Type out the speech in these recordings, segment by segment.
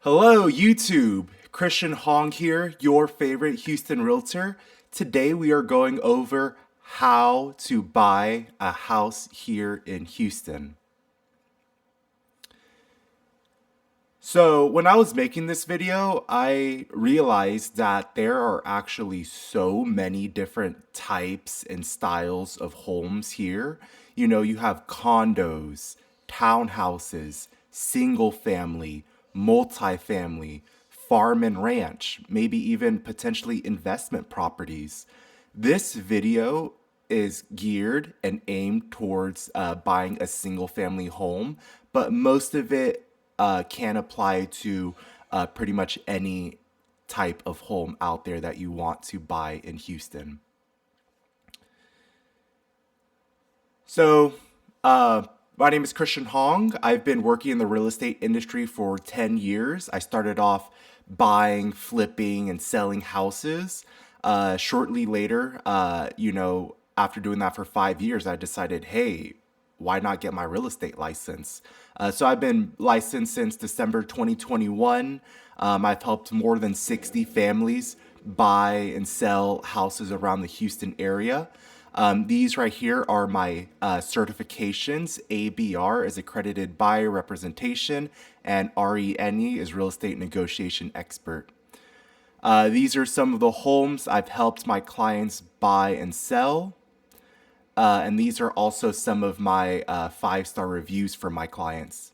Hello, YouTube. Christian Hoang here, your favorite Houston realtor. Today we are going over how to buy a house here in Houston. So, when I was making this video, I realized that there are actually so many different types and styles of homes here. You have condos, townhouses, single family, multifamily, farm and ranch, maybe even potentially investment properties. This video is geared and aimed towards buying a single family home, but most of it can apply to pretty much any type of home out there that you want to buy in Houston. So, my name is Christian Hong. I've been working in the real estate industry for 10 years. I started off buying, flipping, and selling houses. Shortly later, after doing that for 5 years, I decided, hey, why not get my real estate license? So I've been licensed since December 2021. I've helped more than 60 families buy and sell houses around the Houston area. These right here are my certifications. ABR is accredited buyer representation, and RENE is real estate negotiation expert. These are some of the homes I've helped my clients buy and sell. And these are also some of my 5-star reviews for my clients.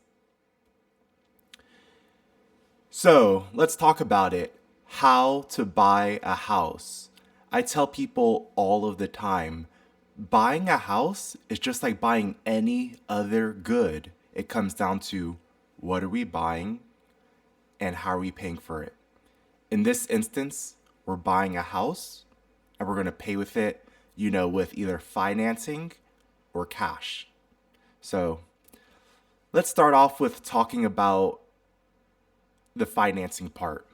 So let's talk about it. How to buy a house. I tell people all of the time, buying a house is just like buying any other good. It comes down to what are we buying and how are we paying for it. In this instance, we're buying a house and we're going to pay with it, with either financing or cash. So let's start off with talking about the financing part.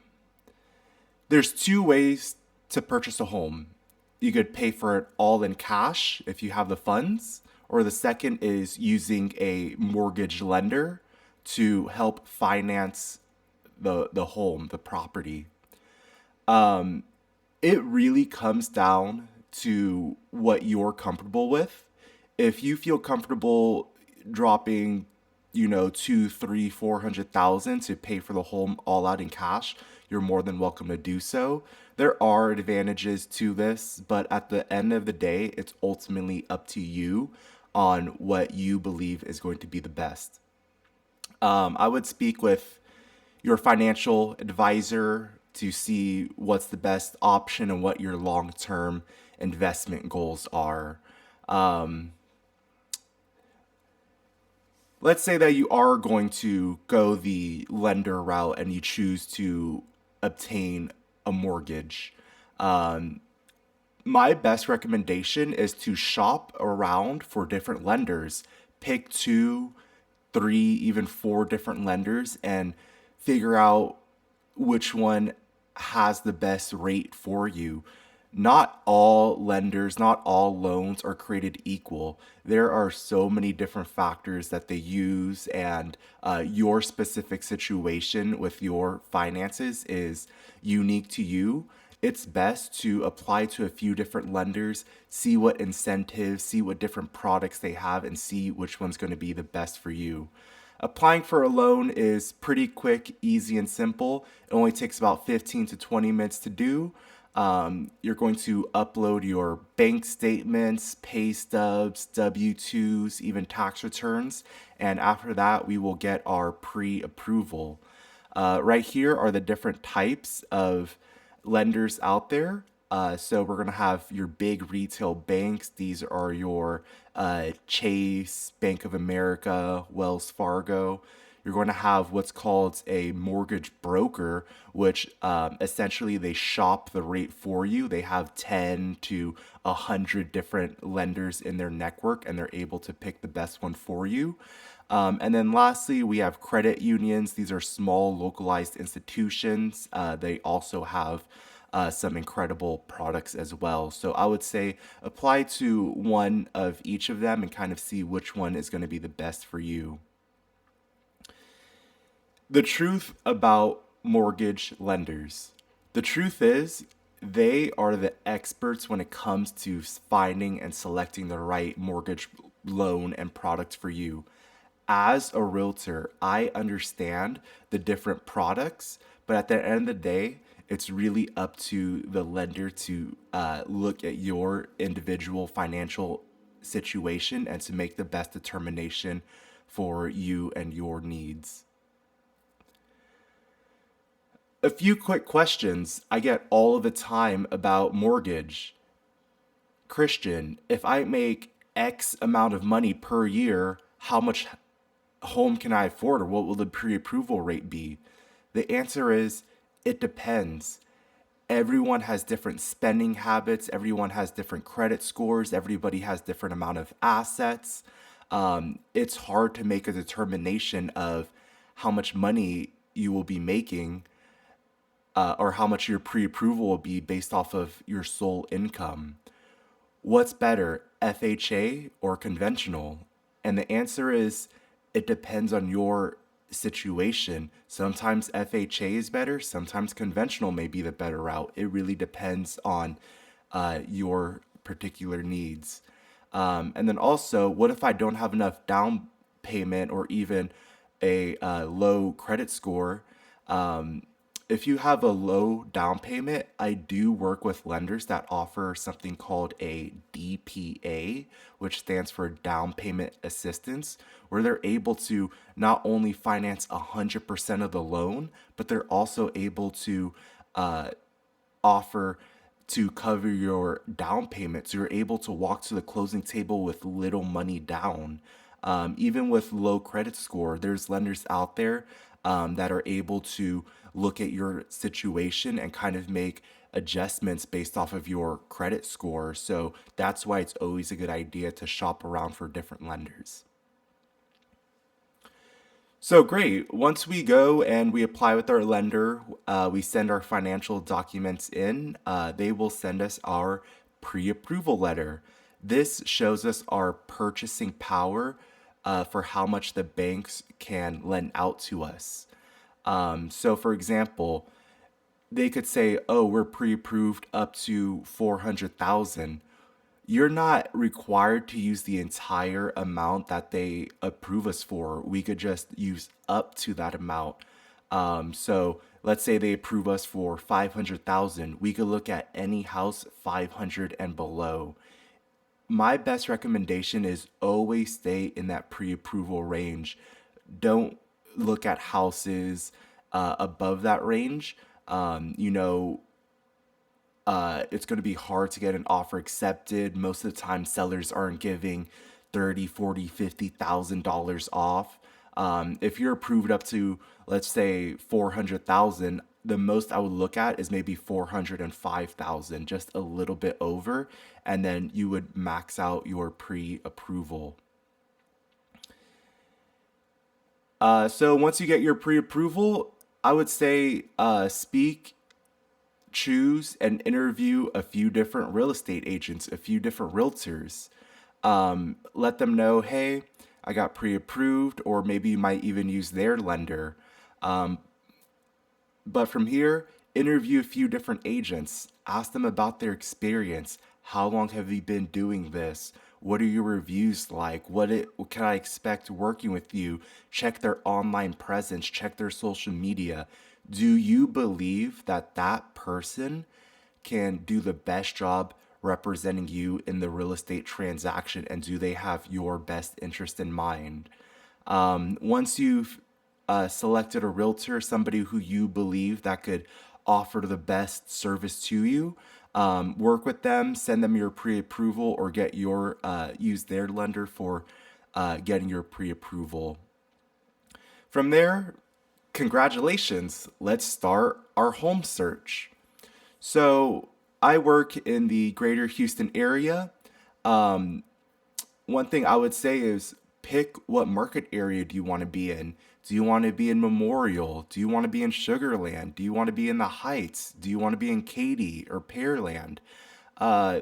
There's two ways to purchase a home. You could pay for it all in cash if you have the funds, or the second is using a mortgage lender to help finance the home, the property. It really comes down to what you're comfortable with. If you feel comfortable dropping, two, three, 400,000 to pay for the home all out in cash, you're more than welcome to do so. There are advantages to this, but at the end of the day, it's ultimately up to you on what you believe is going to be the best. I would speak with your financial advisor to see what's the best option and what your long-term investment goals are. Let's say that you are going to go the lender route and you choose to obtain a mortgage. My best recommendation is to shop around for different lenders. Pick two, three, even four different lenders and figure out which one has the best rate for you. Not all lenders, not all loans are created equal. There are so many different factors that they use, and your specific situation with your finances is unique to you. It's best to apply to a few different lenders, see what incentives, see what different products they have, and see which one's going to be the best for you. Applying for a loan is pretty quick, easy, and simple. It only takes about 15 to 20 minutes to do. You're going to upload your bank statements, pay stubs, W-2s, even tax returns. And after that, we will get our pre-approval. Right here are the different types of lenders out there. So we're going to have your big retail banks. These are your Chase, Bank of America, Wells Fargo. You're going to have what's called a mortgage broker, which essentially they shop the rate for you. They have 10 to 100 different lenders in their network, and they're able to pick the best one for you. And then lastly, we have credit unions. These are small localized institutions. They also have some incredible products as well. So I would say apply to one of each of them and kind of see which one is going to be the best for you. The truth about mortgage lenders. The truth is, they are the experts when it comes to finding and selecting the right mortgage loan and product for you. As a realtor, I understand the different products, but at the end of the day, it's really up to the lender to look at your individual financial situation and to make the best determination for you and your needs. A few quick questions I get all of the time about mortgage. Christian, if I make X amount of money per year, how much home can I afford, or what will the pre approval rate be? The answer is it depends. Everyone has different spending habits, everyone has different credit scores, everybody has different amount of assets. It's hard to make a determination of how much money you will be making, or how much your pre-approval will be based off of your sole income. What's better, FHA or conventional? And the answer is it depends on your situation. Sometimes FHA is better, sometimes conventional may be the better route. It really depends on your particular needs. And then also, what if I don't have enough down payment or even a low credit score? If you have a low down payment, I do work with lenders that offer something called a DPA, which stands for down payment assistance, where they're able to not only finance 100% of the loan, but they're also able to offer to cover your down payment. So you're able to walk to the closing table with little money down. Even with low credit score, there's lenders out there that are able to look at your situation and kind of make adjustments based off of your credit score. So that's why it's always a good idea to shop around for different lenders. So great. Once we go and we apply with our lender, we send our financial documents in. They will send us our pre approval letter. This shows us our purchasing power for how much the banks can lend out to us. So, for example, they could say, "Oh, we're pre-approved up to 400,000." You're not required to use the entire amount that they approve us for. We could just use up to that amount. So let's say they approve us for 500,000. We could look at any house 500 and below. My best recommendation is always stay in that pre-approval range. Don't look at houses above that range. You know, it's going to be hard to get an offer accepted. Most of the time, sellers aren't giving 30, 40, $50,000 off. If you're approved up to, let's say, 400,000, the most I would look at is maybe 405,000, just a little bit over, and then you would max out your pre-approval. So once you get your pre-approval, I would say speak, choose, and interview a few different real estate agents, a few different realtors. Let them know, hey, I got pre-approved, or maybe you might even use their lender. But from here, interview a few different agents. Ask them about their experience. How long have you been doing this? What are your reviews like? What can I expect working with you? Check their online presence, check their social media. Do you believe that that person can do the best job representing you in the real estate transaction? And do they have your best interest in mind? Once you've selected a realtor, somebody who you believe that could offer the best service to you, work with them, send them your pre-approval, or get your use their lender for getting your pre-approval. From there, congratulations. Let's start our home search. So I work in the greater Houston area. One thing I would say is pick what market area do you want to be in? Do you want to be in Memorial? Do you want to be in Sugarland? Do you want to be in the Heights? Do you want to be in Katy or Pearland? Uh,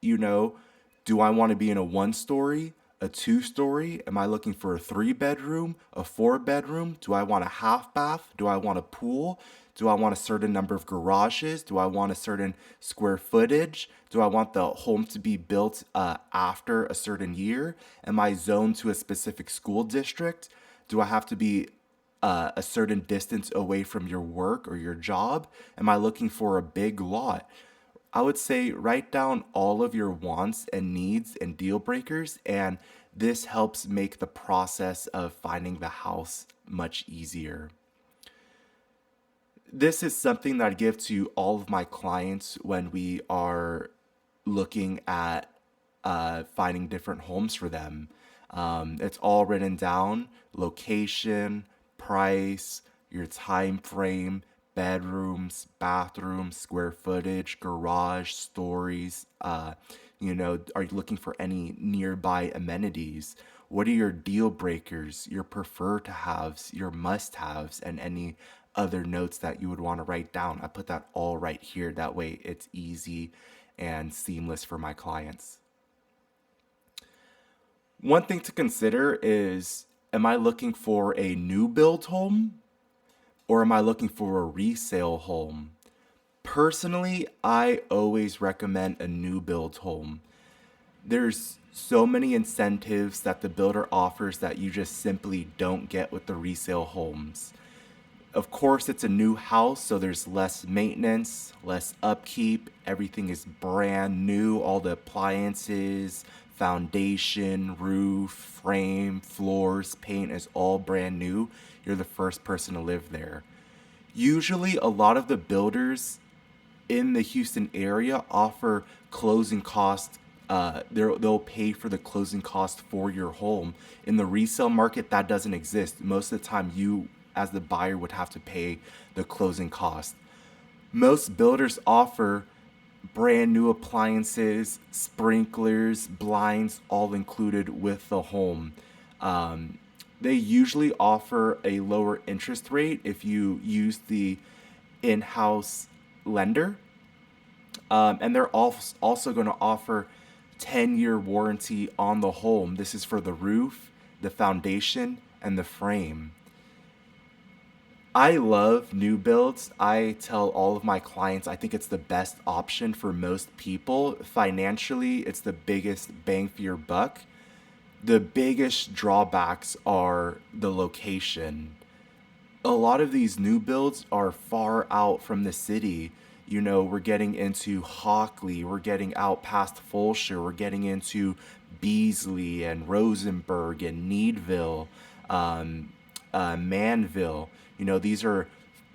you know, do I want to be in a one story, a 2-story? Am I looking for a 3-bedroom, a 4-bedroom? Do I want a half bath? Do I want a pool? Do I want a certain number of garages? Do I want a certain square footage? Do I want the home to be built after a certain year? Am I zoned to a specific school district? Do I have to be a certain distance away from your work or your job? Am I looking for a big lot? I would say write down all of your wants and needs and deal breakers, and this helps make the process of finding the house much easier. This is something that I give to all of my clients when we are looking at finding different homes for them. It's all written down: location, price, your time frame, bedrooms, bathrooms, square footage, garage, stories. Are you looking for any nearby amenities? What are your deal breakers, your prefer to haves, your must haves, and any other notes that you would want to write down? I put that all right here. That way it's easy and seamless for my clients. One thing to consider is, am I looking for a new build home or am I looking for a resale home? Personally, I always recommend a new build home. There's so many incentives that the builder offers that you just simply don't get with the resale homes. Of course, it's a new house, so there's less maintenance, less upkeep. Everything is brand new. All the appliances, foundation, roof, frame, floors, paint is all brand new. You're the first person to live there. Usually, a lot of the builders in the Houston area offer closing cost. They'll pay for the closing cost for your home. In the resale market, that doesn't exist. Most of the time, you as the buyer would have to pay the closing cost. Most builders offer brand new appliances, sprinklers, blinds, all included with the home. They usually offer a lower interest rate if you use the in-house lender. And they're also going to offer 10-year warranty on the home. This is for the roof, the foundation, and the frame. I love new builds. I tell all of my clients I think it's the best option for most people. Financially, it's the biggest bang for your buck. The biggest drawbacks are the location. A lot of these new builds are far out from the city. We're getting into Hockley, we're getting out past Fulshire, we're getting into Beasley and Rosenberg and Needville, Manville. These are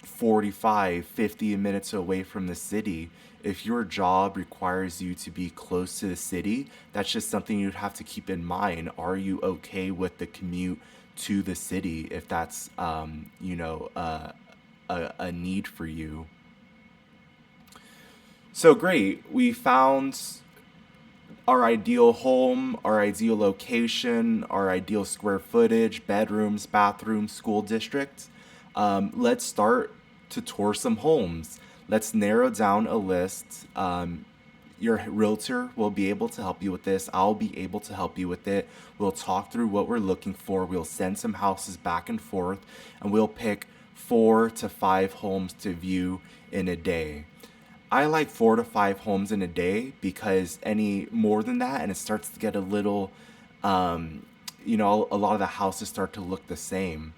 45, 50 minutes away from the city. If your job requires you to be close to the city, that's just something you'd have to keep in mind. Are you okay with the commute to the city if that's, a need for you? So great. We found our ideal home, our ideal location, our ideal square footage, bedrooms, bathrooms, school district. Let's start to tour some homes. Let's narrow down a list. Your realtor will be able to help you with this. I'll be able to help you with it. We'll talk through what we're looking for. We'll send some houses back and forth, and we'll pick 4 to 5 homes to view in a day. I like 4 to 5 homes in a day because any more than that, and it starts to get a little, a lot of the houses start to look the same.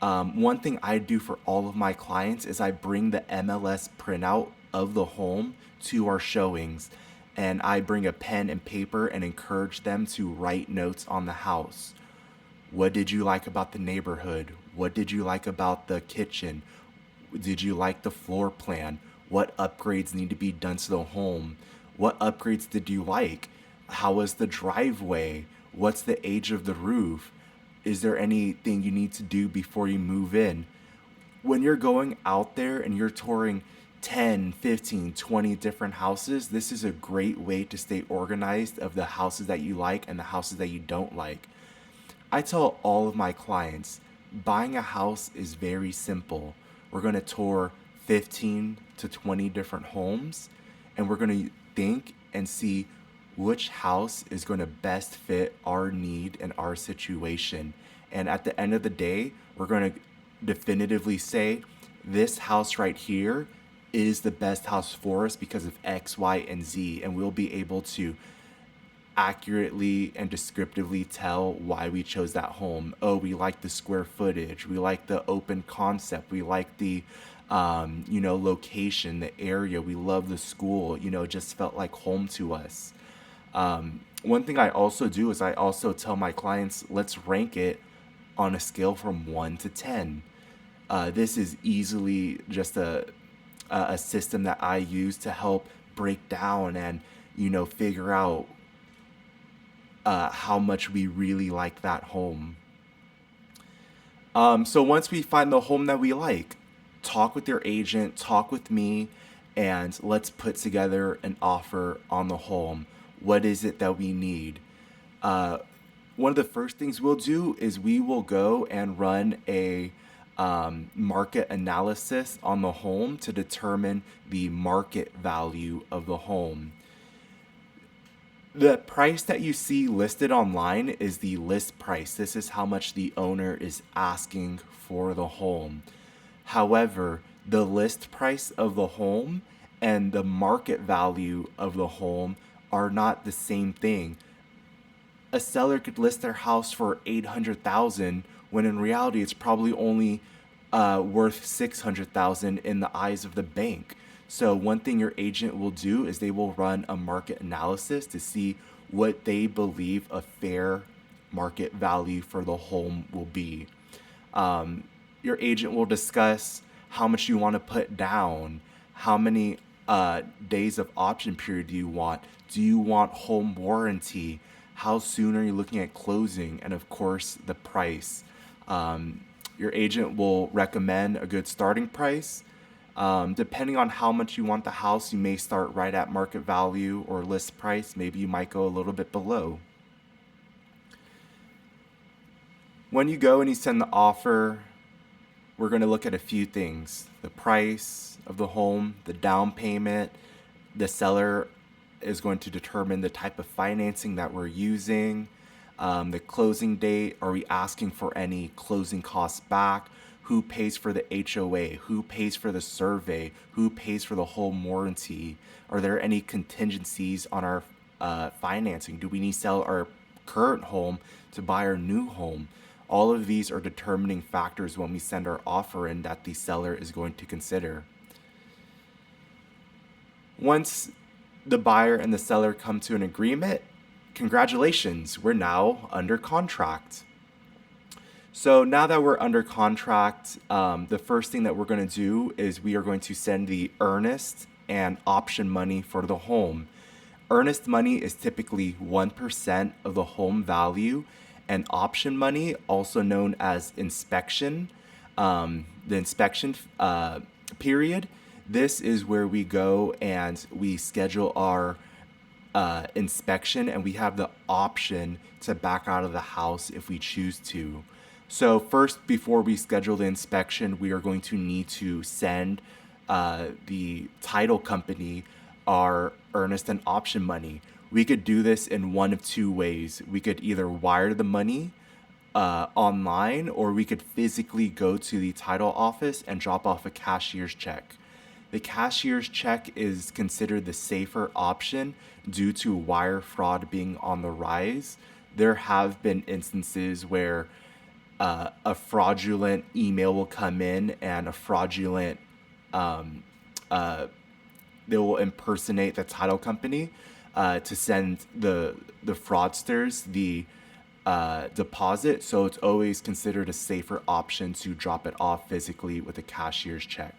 One thing I do for all of my clients is I bring the MLS printout of the home to our showings, and I bring a pen and paper and encourage them to write notes on the house. What did you like about the neighborhood? What did you like about the kitchen? Did you like the floor plan? What upgrades need to be done to the home? What upgrades did you like? How was the driveway? What's the age of the roof? Is there anything you need to do before you move in? When you're going out there and you're touring 10, 15, 20 different houses, this is a great way to stay organized of the houses that you like and the houses that you don't like. I tell all of my clients, buying a house is very simple. We're going to tour 15 to 20 different homes, and we're going to think and see which house is going to best fit our need and our situation. And at the end of the day, we're going to definitively say this house right here is the best house for us because of X, Y, and Z. And we'll be able to accurately and descriptively tell why we chose that home. Oh, we like the square footage. We like the open concept. We like the, location, the area. We love the school. It just felt like home to us. One thing I also do is I also tell my clients, let's rank it on a scale from 1 to 10. This is easily just a system that I use to help break down and, figure out how much we really like that home. So once we find the home that we like, talk with your agent, talk with me, and let's put together an offer on the home. What is it that we need? One of the first things we'll do is we will go and run a market analysis on the home to determine the market value of the home. The price that you see listed online is the list price. This is how much the owner is asking for the home. However, the list price of the home and the market value of the home are not the same thing. A seller could list their house for $800,000 when in reality it's probably only worth $600,000 in the eyes of the bank. So one thing your agent will do is they will run a market analysis to see what they believe a fair market value for the home will be. Your agent will discuss how much you want to put down, how many days of option period do you want, do you want home warranty, how soon are you looking at closing, and of course the price. Your agent will recommend a good starting price. Depending on how much you want the house, you may start right at market value or list price. Maybe you might go a little bit below. When you go and you send the offer, we're going to look at a few things: the price of the home, the down payment. The seller is going to determine the type of financing that we're using, the closing date. Are we asking for any closing costs back? Who pays for the HOA? Who pays for the survey? Who pays for the home warranty? Are there any contingencies on our financing? Do we need to sell our current home to buy our new home? All of these are determining factors when we send our offer in that the seller is going to consider. Once the buyer and the seller come to an agreement, congratulations, we're now under contract. So now that we're under contract, the first thing that we're going to do is we are going to send the earnest and option money for the home. Earnest money is typically 1% of the home value, and option money, also known as inspection, the inspection period, this is where we go and we schedule our inspection, and we have the option to back out of the house if we choose to. So first, before we schedule the inspection, we are going to need to send the title company our earnest and option money. We could do this in one of two ways. We could either wire the money online, or we could physically go to the title office and drop off a cashier's check. The cashier's check is considered the safer option due to wire fraud being on the rise. There have been instances where a fraudulent email will come in and a fraudulent, they will impersonate the title company to send the fraudsters the deposit. So it's always considered a safer option to drop it off physically with a cashier's check.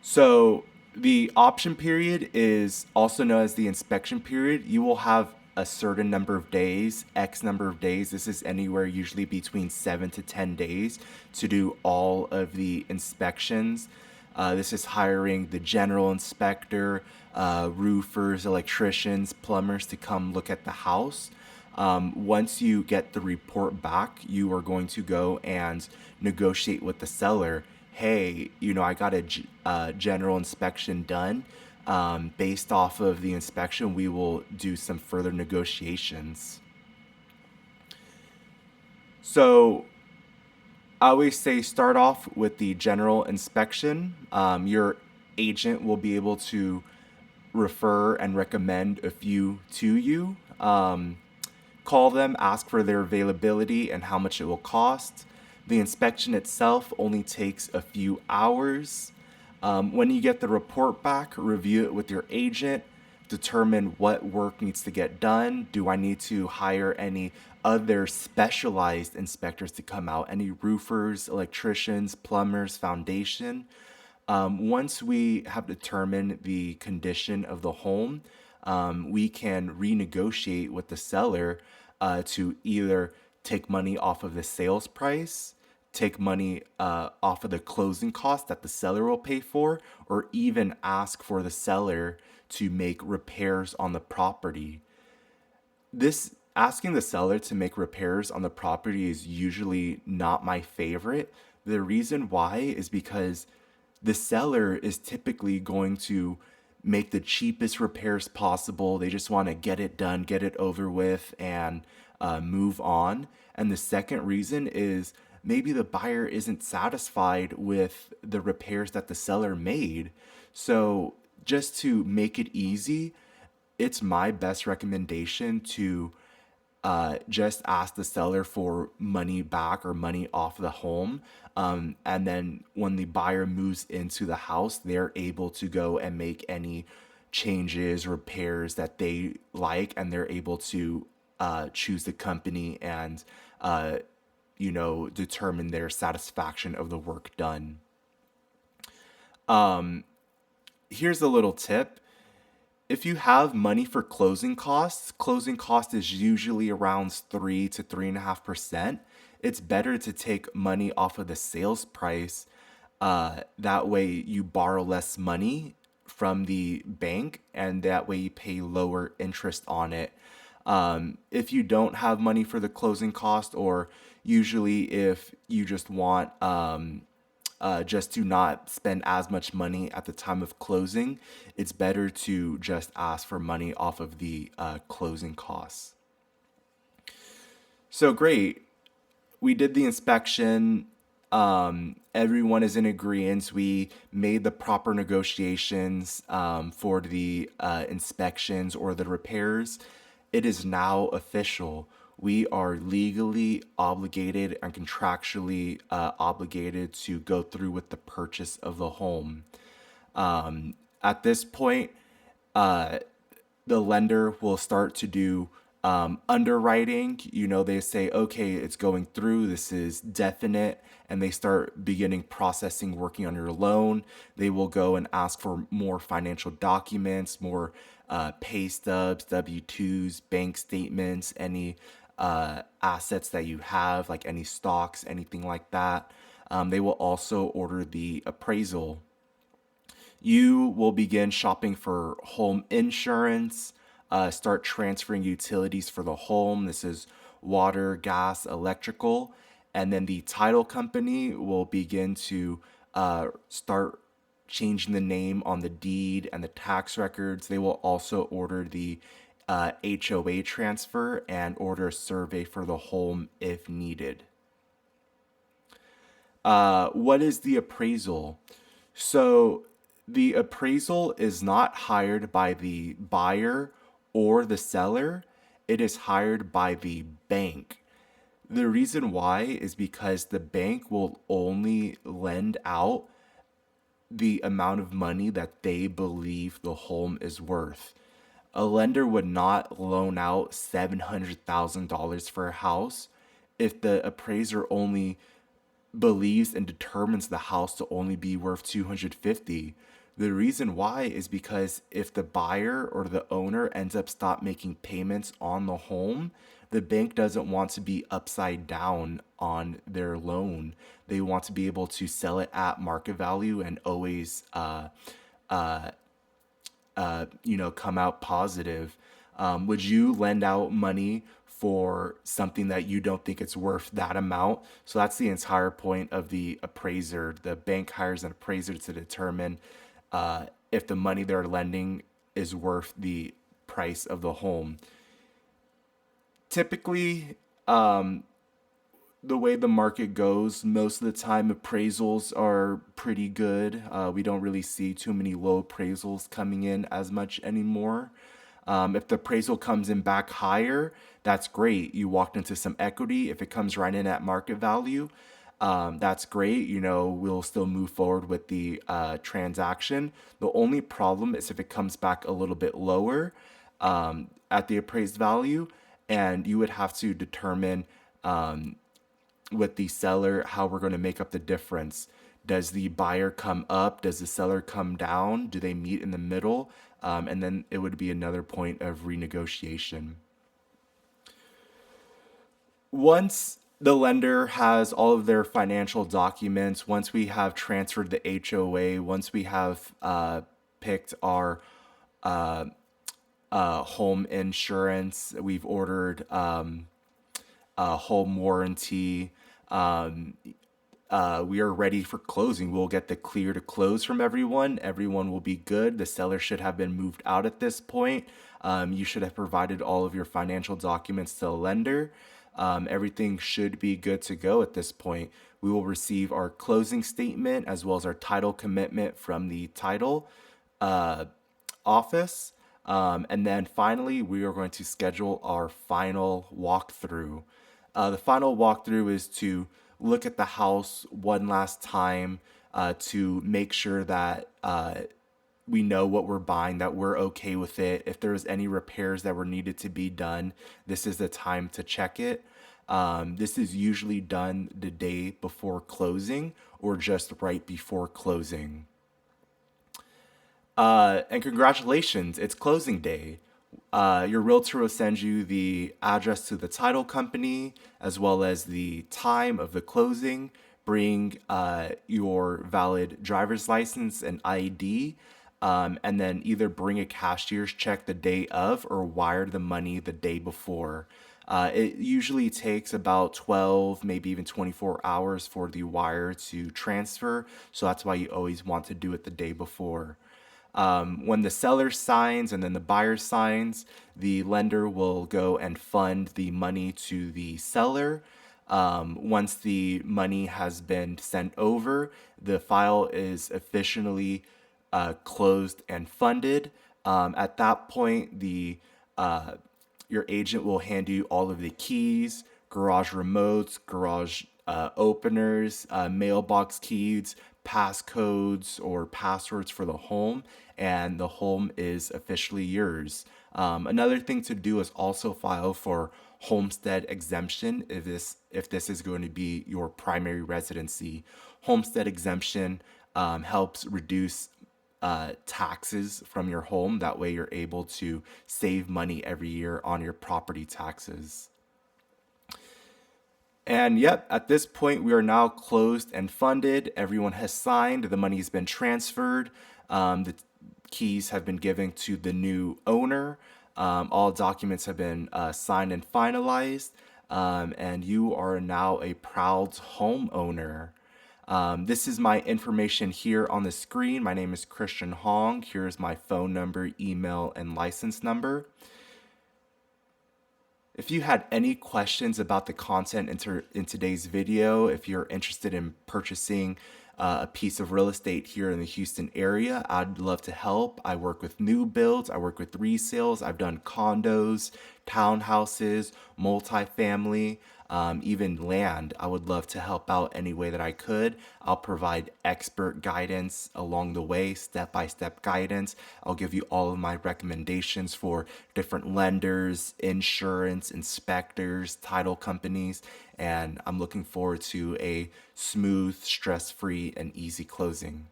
So the option period is also known as the inspection period. You will have a certain number of days, X number of days. This is anywhere usually between 7 to 10 days to do all of the inspections. This is hiring the general inspector, roofers, electricians, plumbers to come look at the house. Once you get the report back, you are going to go and negotiate with the seller. Hey, I got a general inspection done. Based off of the inspection, we will do some further negotiations. So I always say start off with the general inspection. Your agent will be able to refer and recommend a few to you. Call them, ask for their availability and how much it will cost. The inspection itself only takes a few hours. When you get the report back, review it with your agent, determine what work needs to get done. Do I need to hire any other specialized inspectors to come out? Any roofers, electricians, plumbers, foundation? Once we have determined the condition of the home, we can renegotiate with the seller to either take money off of the sales price, take money off of the closing cost that the seller will pay for, or even ask for the seller to make repairs on the property. This asking the seller to make repairs on the property is usually not my favorite. The reason why is because the seller is typically going to make the cheapest repairs possible. They just want to get it done, get it over with, and move on. And the second reason is maybe the buyer isn't satisfied with the repairs that the seller made. So, just to make it easy, it's my best recommendation to just ask the seller for money back or money off the home. And then when the buyer moves into the house, they're able to go and make any changes, repairs that they like, and they're able to choose the company and, determine their satisfaction of the work done. Here's a little tip. If you have money for closing cost is usually around 3 to 3.5%. It's better to take money off of the sales price. That way you borrow less money from the bank, and that way you pay lower interest on it. If you don't have money for the closing cost, or usually if you just want just to not spend as much money at the time of closing, it's better to just ask for money off of the closing costs. So great. We did the inspection. Everyone is in agreement. We made the proper negotiations for the inspections or the repairs. It is now official. We are legally obligated and contractually obligated to go through with the purchase of the home. At this point, uh, the lender will start to do underwriting. They say, okay, it's going through, this is definite, and they start beginning processing, working on your loan. They will go and ask for more financial documents, more pay stubs, W-2s, bank statements, any assets that you have, like any stocks, anything like that. They will also order the appraisal. You will begin shopping for home insurance, start transferring utilities for the home. This is water, gas, electrical. And then the title company will begin to start changing the name on the deed and the tax records. They will also order the HOA transfer and order a survey for the home if needed. What is the appraisal? So the appraisal is not hired by the buyer or the seller, it is hired by the bank. The reason why is because the bank will only lend out the amount of money that they believe the home is worth. A lender would not loan out $700,000 for a house if the appraiser only believes and determines the house to only be worth 250. The reason why is because if the buyer or the owner ends up stop making payments on the home, the bank doesn't want to be upside down on their loan. They want to be able to sell it at market value and always come out positive. Would you lend out money for something that you don't think it's worth that amount? So that's the entire point of the appraiser. The bank hires an appraiser to determine if the money they're lending is worth the price of the home. Typically, the way the market goes, most of the time appraisals are pretty good. We don't really see too many low appraisals coming in as much anymore. If the appraisal comes in back higher, that's great. You walked into some equity. If it comes right in at market value, that's great. You know, we'll still move forward with the transaction. The only problem is if it comes back a little bit lower at the appraised value, and you would have to determine with the seller how we're going to make up the difference. Does the buyer come up? Does the seller come down? Do they meet in the middle? And then it would be another point of renegotiation. Once the lender has all of their financial documents, once we have transferred the HOA, once we have picked our home insurance, we've ordered a home warranty. We are ready for closing. We'll get the clear to close from everyone. Everyone will be good. The seller should have been moved out at this point. You should have provided all of your financial documents to the lender. Everything should be good to go at this point. We will receive our closing statement as well as our title commitment from the title office. And then finally, we are going to schedule our final walkthrough. The final walkthrough is to look at the house one last time to make sure that we know what we're buying, that we're okay with it. If there was any repairs that were needed to be done, this is the time to check it. This is usually done the day before closing or just right before closing. And congratulations, it's closing day. Your realtor will send you the address to the title company as well as the time of the closing. Bring your valid driver's license and ID, and then either bring a cashier's check the day of or wire the money the day before. It usually takes about 12, maybe even 24 hours for the wire to transfer, so that's why you always want to do it the day before. When the seller signs and then the buyer signs, the lender will go and fund the money to the seller. Once the money has been sent over, the file is officially closed and funded. At that point, the your agent will hand you all of the keys, garage remotes, garage openers, mailbox keys, passcodes or passwords for the home, and the home is officially yours. Another thing to do is also file for homestead exemption if this is going to be your primary residency. Homestead exemption helps reduce taxes from your home. That way, you're able to save money every year on your property taxes. And yep, at this point, we are now closed and funded. Everyone has signed. The money has been transferred. The keys have been given to the new owner. All documents have been signed and finalized. And you are now a proud homeowner. This is my information here on the screen. My name is Christian Hoang. Here's my phone number, email, and license number. If you had any questions about the content in today's video, if you're interested in purchasing a piece of real estate here in the Houston area, I'd love to help. I work with new builds, I work with resales, I've done condos, townhouses, multifamily, even land. I would love to help out any way that I could. I'll provide expert guidance along the way, step-by-step guidance. I'll give you all of my recommendations for different lenders, insurance, inspectors, title companies, and I'm looking forward to a smooth, stress-free, and easy closing.